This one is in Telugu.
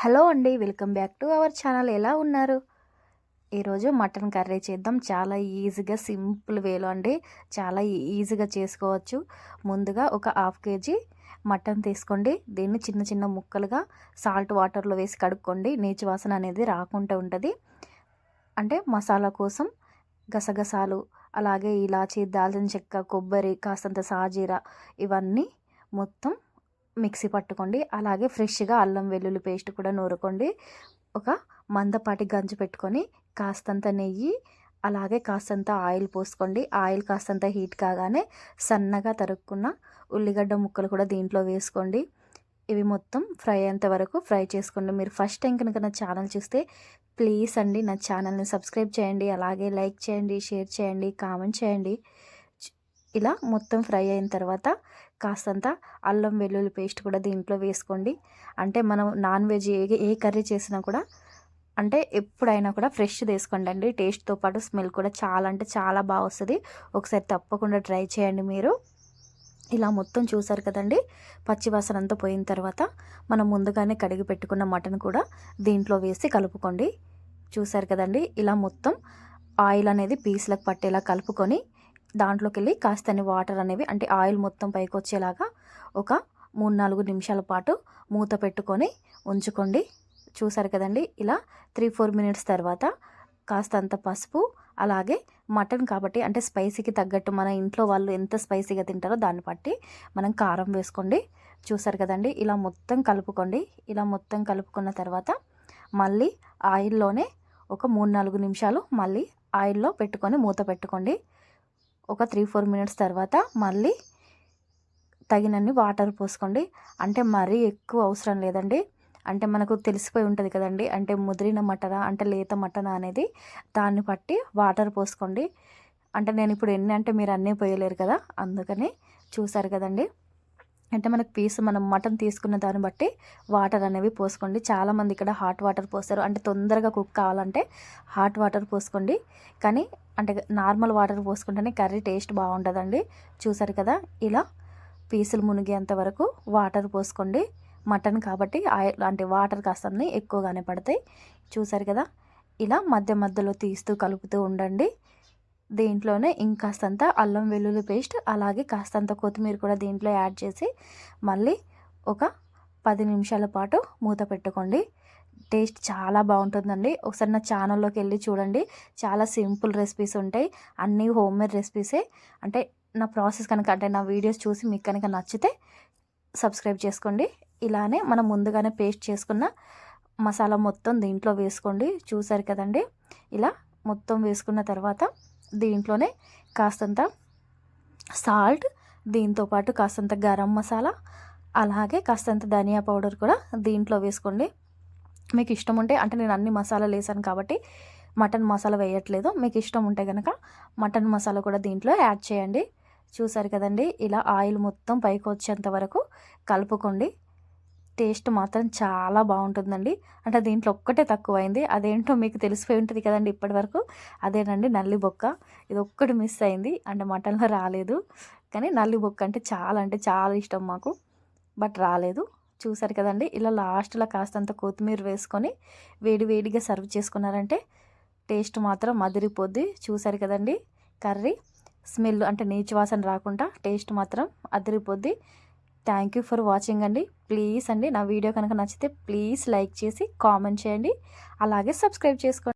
హలో అండి, welcome back to our channel. ఎలా ఉన్నారు? ఈరోజు మటన్ కర్రీ చేద్దాం. చాలా ఈజీగా సింపుల్ వేలో అండి, చాలా ఈజీగా చేసుకోవచ్చు. ముందుగా ఒక హాఫ్ కేజీ మటన్ తీసుకోండి. దీన్ని చిన్న చిన్న ముక్కలుగా సాల్ట్ వాటర్లో వేసి కడుక్కోండి. నీచు వాసన అనేది రాకుండా ఉంటుంది. అంటే మసాలా కోసం గసగసాలు, అలాగే ఇలాచి, దాల్చిన చెక్క, కొబ్బరి, కాస్తంత సాజీర ఇవన్నీ మొత్తం మిక్సీ పట్టుకోండి. అలాగే ఫ్రెష్గా అల్లం వెల్లుల్లి పేస్ట్ కూడా నూరుకోండి. ఒక మందపాటి గంజు పెట్టుకొని కాస్తంత నెయ్యి, అలాగే కాస్తంత ఆయిల్ పోసుకోండి. ఆయిల్ కాస్తంత హీట్ కాగానే సన్నగా తరుక్కున్న ఉల్లిగడ్డ ముక్కలు కూడా దీంట్లో వేసుకోండి. ఇవి మొత్తం ఫ్రై అయ్యేంత వరకు ఫ్రై చేసుకోండి. మీరు ఫస్ట్ టైం కనుక నా ఛానల్ చూస్తే ప్లీజ్ అండి నా ఛానల్ని సబ్స్క్రైబ్ చేయండి, అలాగే లైక్ చేయండి, షేర్ చేయండి, కామెంట్ చేయండి. ఇలా మొత్తం ఫ్రై అయిన తర్వాత కాస్తంత అల్లం వెల్లుల్లి పేస్ట్ కూడా దీంట్లో వేసుకోండి. అంటే మనం నాన్ వెజ్ ఏ కర్రీ చేసినా కూడా అంటే ఎప్పుడైనా కూడా ఫ్రెష్ వేసుకోండి అండి. టేస్ట్తో పాటు స్మెల్ కూడా చాలా అంటే చాలా బాగా వస్తుంది. ఒకసారి తప్పకుండా ట్రై చేయండి మీరు. ఇలా మొత్తం చూసారు కదండి, పచ్చివాసన అంతా పోయిన తర్వాత మనం ముందుగానే కడిగి పెట్టుకున్న మటన్ కూడా దీంట్లో వేసి కలుపుకోండి. చూసారు కదండి, ఇలా మొత్తం ఆయిల్ అనేది పీసులకు పట్టేలా కలుపుకొని దాంట్లోకి వెళ్ళి కాస్తని వాటర్ అనేవి అంటే ఆయిల్ మొత్తం పైకి వచ్చేలాగా ఒక 3-4 నిమిషాల పాటు మూత పెట్టుకొని ఉంచుకోండి. చూసారు కదండి, ఇలా 3-4 మినిట్స్ తర్వాత కాస్తంత పసుపు, అలాగే మటన్ కాబట్టి అంటే స్పైసీకి తగ్గట్టు మన ఇంట్లో వాళ్ళు ఎంత స్పైసీగా తింటారో దాన్ని బట్టి మనం కారం వేసుకోండి. చూసారు కదండి, ఇలా మొత్తం కలుపుకోండి. ఇలా మొత్తం కలుపుకున్న తర్వాత మళ్ళీ ఆయిల్లోనే ఒక 3-4 నిమిషాలు మళ్ళీ ఆయిల్లో పెట్టుకొని మూత పెట్టుకోండి. ఒక 3-4 మినిట్స్ తర్వాత మళ్ళీ తగినన్ని వాటర్ పోసుకోండి. అంటే మరీ ఎక్కువ అవసరం లేదండి. అంటే మనకు తెలిసిపోయి ఉంటుంది కదండి, అంటే ముదిరిన మటనా అంటే లేత మటనా అనేది, దాన్ని బట్టి వాటర్ పోసుకోండి. అంటే నేను ఇప్పుడు ఎన్ని అంటే మీరు అన్నీ పోయలేరు కదా, అందుకని చూసారు కదండి. అంటే మనకు మనం మటన్ తీసుకున్న దాన్ని బట్టి వాటర్ అనేవి పోసుకోండి. చాలామంది ఇక్కడ హాట్ వాటర్ పోస్తారు, అంటే తొందరగా కుక్ కావాలంటే హాట్ వాటర్ పోసుకోండి. కానీ అంటే నార్మల్ వాటర్ పోసుకుంటేనే కర్రీ టేస్ట్ బాగుంటుందండి. చూసారు కదా, ఇలా పీసులు మునిగేంత వరకు వాటర్ పోసుకోండి. మటన్ కాబట్టి ఆయిల్ అంటే వాటర్ కాస్త ఎక్కువగానే పడతాయి. చూసారు కదా, ఇలా మధ్య మధ్యలో తీస్తూ కలుపుతూ ఉండండి. దీంట్లోనే ఇంకాస్తంత అల్లం వెల్లుల్లి పేస్ట్, అలాగే కాస్తంత కొత్తిమీర కూడా దీంట్లో యాడ్ చేసి మళ్ళీ ఒక 10 నిమిషాల పాటు మూత పెట్టుకోండి. టేస్ట్ చాలా బాగుంటుందండి. ఒకసారి నా ఛానల్లోకి వెళ్ళి చూడండి, చాలా సింపుల్ రెసిపీస్ ఉంటాయి, అన్నీ హోమ్మేడ్ రెసిపీసే. అంటే నా ప్రాసెస్ కనుక అంటే నా వీడియోస్ చూసి మీకు కనుక నచ్చితే సబ్స్క్రైబ్ చేసుకోండి. ఇలానే మనం ముందుగానే పేస్ట్ చేసుకున్న మసాలా మొత్తం దీంట్లో వేసుకోండి. చూసారు కదండి, ఇలా మొత్తం వేసుకున్న తర్వాత దీంట్లోనే కాస్తంత సాల్ట్, దీంతోపాటు కాస్తంత గరం మసాలా, అలాగే కాస్తంత ధనియా పౌడర్ కూడా దీంట్లో వేసుకోండి. మీకు ఇష్టం ఉంటే అంటే నేను అన్ని మసాలాలు వేసాను కాబట్టి మటన్ మసాలా వేయట్లేదు. మీకు ఇష్టం ఉంటే కనుక మటన్ మసాలా కూడా దీంట్లో యాడ్ చేయండి. చూసారు కదండి, ఇలా ఆయిల్ మొత్తం పైకి వచ్చేంత వరకు కలుపుకోండి. టేస్ట్ మాత్రం చాలా బాగుంటుందండి. అంటే దీంట్లో ఒక్కటే తక్కువైంది, అదేంటో మీకు తెలిసిపోయి ఉంటుంది కదండి ఇప్పటి వరకు. అదేనండి నల్లి బొక్క. ఇది ఒక్కటి మిస్ అయింది, అంటే మటన్లో రాలేదు. కానీ నల్లి బొక్క అంటే చాలా ఇష్టం మాకు, బట్ రాలేదు. చూసారు కదండి, ఇలా లాస్ట్లో కాస్తంత కొత్తిమీర వేసుకొని వేడి వేడిగా సర్వ్ చేసుకున్నారంటే టేస్ట్ మాత్రం అదిరిపోద్ది. చూసారు కదండి, కర్రీ స్మెల్ అంటే నీచు వాసన రాకుండా టేస్ట్ మాత్రం అదిరిపోద్ది. థ్యాంక్ యూ ఫర్ వాచింగ్ అండి. ప్లీజ్ అండి నా వీడియో కనుక నచ్చితే ప్లీజ్ లైక్ చేసి కామెంట్ చేయండి, అలాగే సబ్స్క్రైబ్ చేసుకోండి.